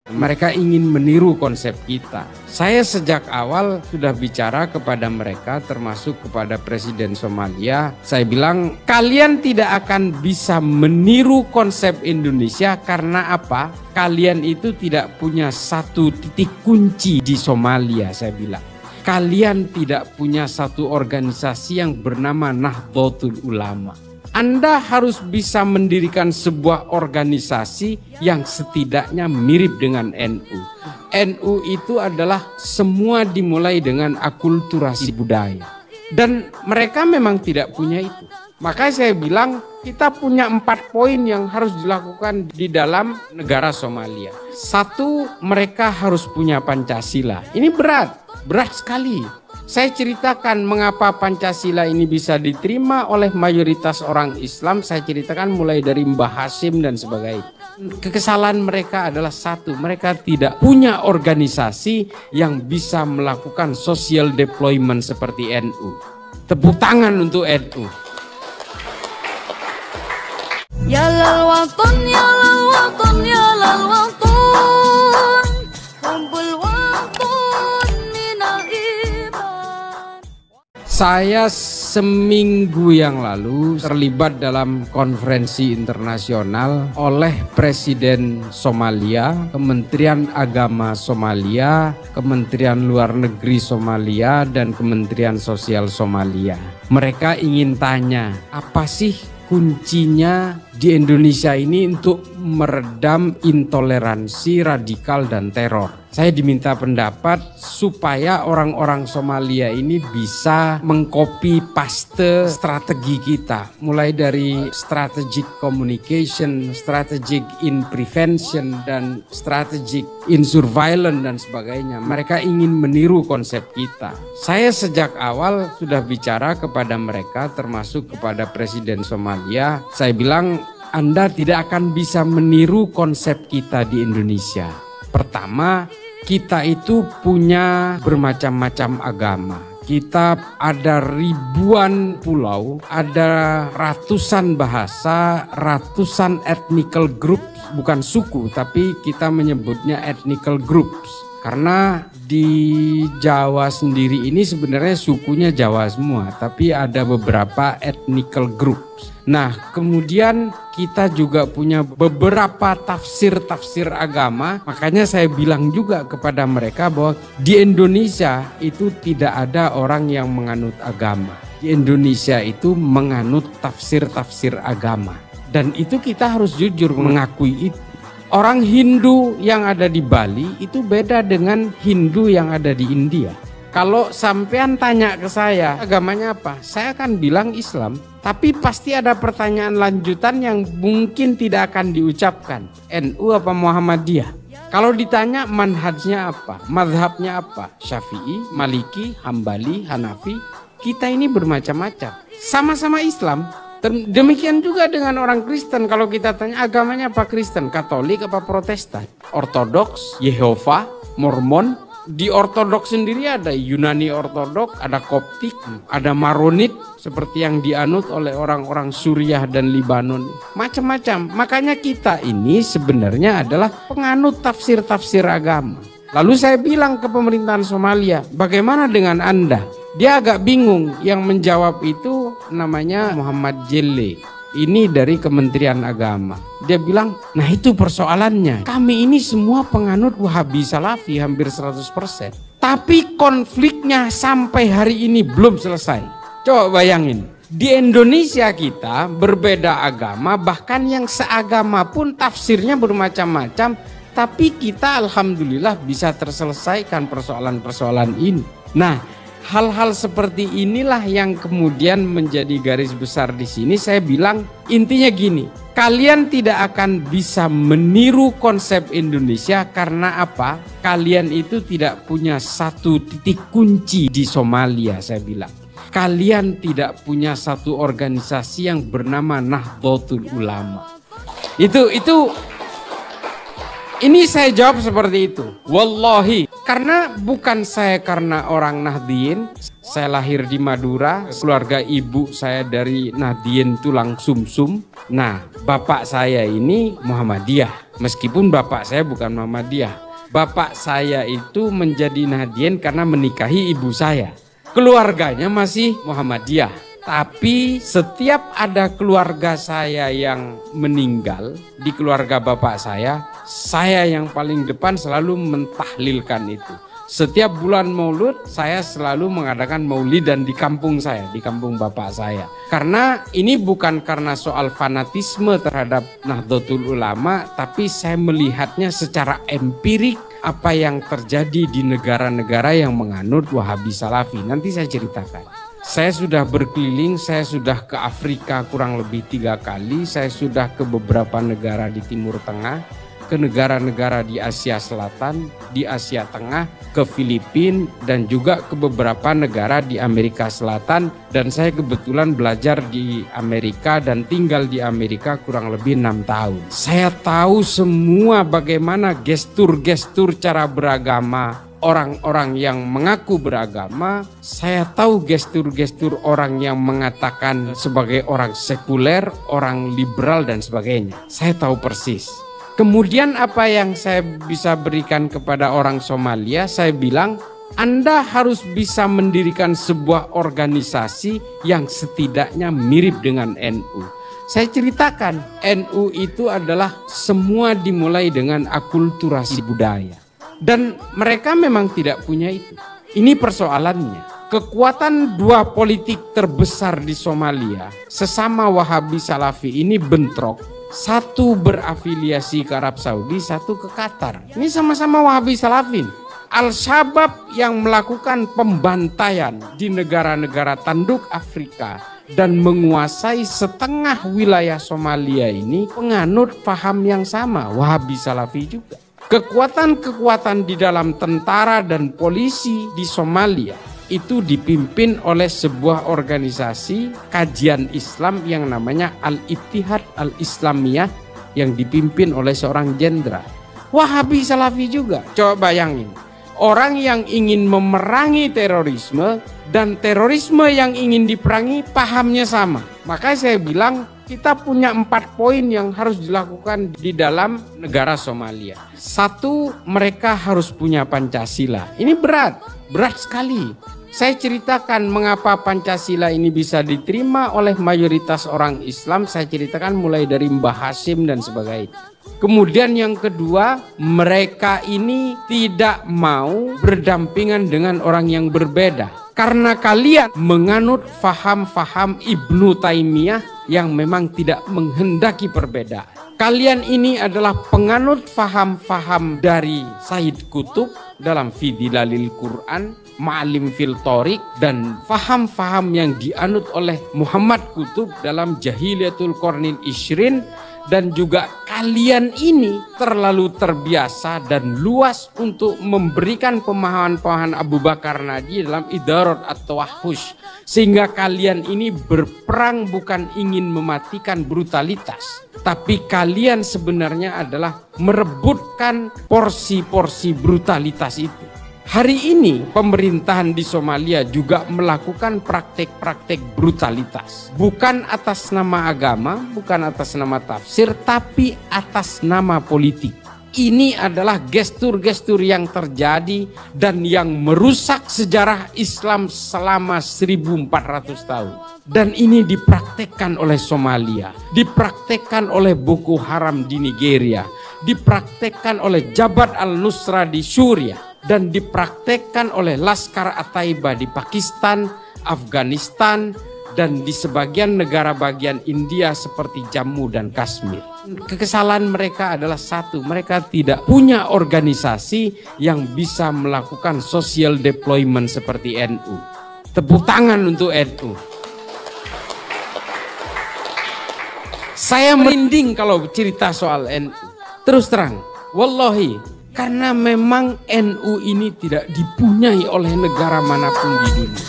Mereka ingin meniru konsep kita. Saya sejak awal sudah bicara kepada mereka, termasuk kepada Presiden Somalia. Saya bilang, kalian tidak akan bisa meniru konsep Indonesia karena apa? Kalian itu tidak punya satu titik kunci di Somalia, saya bilang. Kalian tidak punya satu organisasi yang bernama Nahdlatul Ulama. Anda harus bisa mendirikan sebuah organisasi yang setidaknya mirip dengan NU. NU itu adalah semua dimulai dengan akulturasi budaya. Dan mereka memang tidak punya itu. Maka saya bilang kita punya 4 poin yang harus dilakukan di dalam negara Somalia. 1, mereka harus punya Pancasila. Ini berat sekali. Saya ceritakan mengapa Pancasila ini bisa diterima oleh mayoritas orang Islam. Saya ceritakan mulai dari Mbah Hashim dan sebagainya. Kesalahan mereka adalah 1, mereka tidak punya organisasi yang bisa melakukan social deployment seperti NU. Tepuk tangan untuk NU. Ya lal watun, ya lal watun, ya lal watun, hubbul watun minal iman. Saya seminggu yang lalu terlibat dalam konferensi internasional oleh Presiden Somalia, Kementerian Agama Somalia, Kementerian Luar Negeri Somalia, dan Kementerian Sosial Somalia. Mereka ingin tanya, apa sih kuncinya di Indonesia ini untuk meredam intoleransi radikal dan teror? Saya diminta pendapat supaya orang-orang Somalia ini bisa mengcopy paste strategi kita. Mulai dari strategic communication, strategic in prevention, dan strategic in surveillance dan sebagainya. Mereka ingin meniru konsep kita. Saya sejak awal sudah bicara kepada mereka, termasuk kepada Presiden Somalia. Saya bilang, Anda tidak akan bisa meniru konsep kita di Indonesia. Pertama, kita itu punya bermacam-macam agama. Kita ada ribuan pulau, ada ratusan bahasa, ratusan ethnical groups, bukan suku, tapi kita menyebutnya ethnical groups. Karena di Jawa sendiri ini sebenarnya sukunya Jawa semua, tapi ada beberapa ethnical groups. Nah, kemudian kita juga punya beberapa tafsir-tafsir agama. Makanya saya bilang juga kepada mereka bahwa di Indonesia itu tidak ada orang yang menganut agama. Di Indonesia itu menganut tafsir-tafsir agama. Dan itu kita harus jujur mengakui itu. Orang Hindu yang ada di Bali itu beda dengan Hindu yang ada di India. Kalau sampean tanya ke saya, agamanya apa? Saya akan bilang Islam. Tapi pasti ada pertanyaan lanjutan yang mungkin tidak akan diucapkan. NU apa Muhammadiyah? Kalau ditanya manhajnya apa? Mazhabnya apa? Syafi'i, Maliki, Hambali, Hanafi. Kita ini bermacam-macam. Sama-sama Islam. Demikian juga dengan orang Kristen. Kalau kita tanya agamanya apa Kristen? Katolik apa Protestan? Ortodoks, Yehova, Mormon. Di Ortodoks sendiri ada Yunani Ortodoks, ada Koptik, ada Maronit seperti yang dianut oleh orang-orang Suriah dan Libanon. Macam-macam. Makanya kita ini sebenarnya adalah penganut tafsir-tafsir agama. Lalu saya bilang ke pemerintahan Somalia, bagaimana dengan Anda? Dia agak bingung. Yang menjawab itu namanya Muhammad Jelle. Ini dari Kementerian Agama. Dia bilang, nah itu persoalannya. Kami ini semua penganut Wahabi Salafi hampir 100%. Tapi konfliknya sampai hari ini belum selesai. Coba bayangin. Di Indonesia kita berbeda agama, bahkan yang seagama pun tafsirnya bermacam-macam. Tapi kita alhamdulillah bisa terselesaikan persoalan-persoalan ini. Nah, hal-hal seperti inilah yang kemudian menjadi garis besar di sini. Saya bilang intinya gini, kalian tidak akan bisa meniru konsep Indonesia karena apa? Kalian itu tidak punya satu titik kunci di Somalia, saya bilang. Kalian tidak punya satu organisasi yang bernama Nahdlatul Ulama. Ini saya jawab seperti itu. Wallahi. Karena bukan saya karena orang Nahdien, saya lahir di Madura, keluarga ibu saya dari Nahdien tulang sumsum. Nah, bapak saya ini Muhammadiyah, meskipun bapak saya bukan Muhammadiyah. Bapak saya itu menjadi Nahdien karena menikahi ibu saya. Keluarganya masih Muhammadiyah. Tapi setiap ada keluarga saya yang meninggal, di keluarga bapak saya yang paling depan selalu mentahlilkan itu. Setiap bulan Maulud saya selalu mengadakan maulidan di kampung saya, di kampung bapak saya. Karena ini bukan karena soal fanatisme terhadap Nahdlatul Ulama, tapi saya melihatnya secara empirik apa yang terjadi di negara-negara yang menganut Wahabi Salafi. Nanti saya ceritakan. Saya sudah berkeliling, saya sudah ke Afrika kurang lebih 3 kali, saya sudah ke beberapa negara di Timur Tengah, ke negara-negara di Asia Selatan, di Asia Tengah, ke Filipina, dan juga ke beberapa negara di Amerika Selatan. Dan saya kebetulan belajar di Amerika dan tinggal di Amerika kurang lebih 6 tahun. Saya tahu semua bagaimana gestur-gestur cara beragama orang-orang yang mengaku beragama. Saya tahu gestur-gestur orang yang mengatakan sebagai orang sekuler, orang liberal dan sebagainya. Saya tahu persis. Kemudian apa yang saya bisa berikan kepada orang Somalia, saya bilang, Anda harus bisa mendirikan sebuah organisasi yang setidaknya mirip dengan NU. Saya ceritakan, NU itu adalah semua dimulai dengan akulturasi budaya. Dan mereka memang tidak punya itu. Ini persoalannya. Kekuatan dua politik terbesar di Somalia, sesama Wahabi Salafi ini bentrok. Satu berafiliasi ke Arab Saudi, satu ke Qatar. Ini sama-sama Wahabi Salafi. Al-Shabaab yang melakukan pembantaian di negara-negara tanduk Afrika dan menguasai setengah wilayah Somalia ini penganut paham yang sama, Wahabi Salafi juga. Kekuatan-kekuatan di dalam tentara dan polisi di Somalia itu dipimpin oleh sebuah organisasi kajian Islam yang namanya Al-Ittihad Al-Islamiyah yang dipimpin oleh seorang jenderal. Wahabi Salafi juga. Coba bayangin, orang yang ingin memerangi terorisme dan terorisme yang ingin diperangi pahamnya sama. Makanya saya bilang kita punya 4 poin yang harus dilakukan di dalam negara Somalia. 1, mereka harus punya Pancasila. Ini berat sekali. Saya ceritakan mengapa Pancasila ini bisa diterima oleh mayoritas orang Islam. Saya ceritakan mulai dari Mbah Hashim dan sebagainya. Kemudian yang kedua, mereka ini tidak mau berdampingan dengan orang yang berbeda. Karena kalian menganut faham-faham Ibnu Taimiyah yang memang tidak menghendaki perbedaan. Kalian ini adalah penganut faham-faham dari Said Qutb dalam Fidilalil Quran, Ma'alim fil Thoriq, dan faham-faham yang dianut oleh Muhammad Qutb dalam Jahiliyatul Qarnil Ishrin. Dan juga kalian ini terlalu terbiasa dan luas untuk memberikan pemahaman-pemahaman Abu Bakar Naji dalam Idarat at-Tawahhush. Sehingga kalian ini berperang bukan ingin mematikan brutalitas, tapi kalian sebenarnya adalah merebutkan porsi-porsi brutalitas itu. Hari ini pemerintahan di Somalia juga melakukan praktek-praktek brutalitas. Bukan atas nama agama, bukan atas nama tafsir, tapi atas nama politik. Ini adalah gestur-gestur yang terjadi dan yang merusak sejarah Islam selama 1400 tahun. Dan ini dipraktekkan oleh Somalia, dipraktekkan oleh Boko Haram di Nigeria, dipraktekkan oleh Jabhat al-Nusra di Suriah, dan dipraktekkan oleh Laskar At-Taiba di Pakistan, Afghanistan, dan di sebagian negara bagian India seperti Jammu dan Kashmir. Kesalahan mereka adalah satu, mereka tidak punya organisasi yang bisa melakukan social deployment seperti NU. Tepuk tangan untuk NU. Saya merinding kalau cerita soal NU. Terus terang, wallahi, karena memang NU ini tidak dipunyai oleh negara manapun di dunia.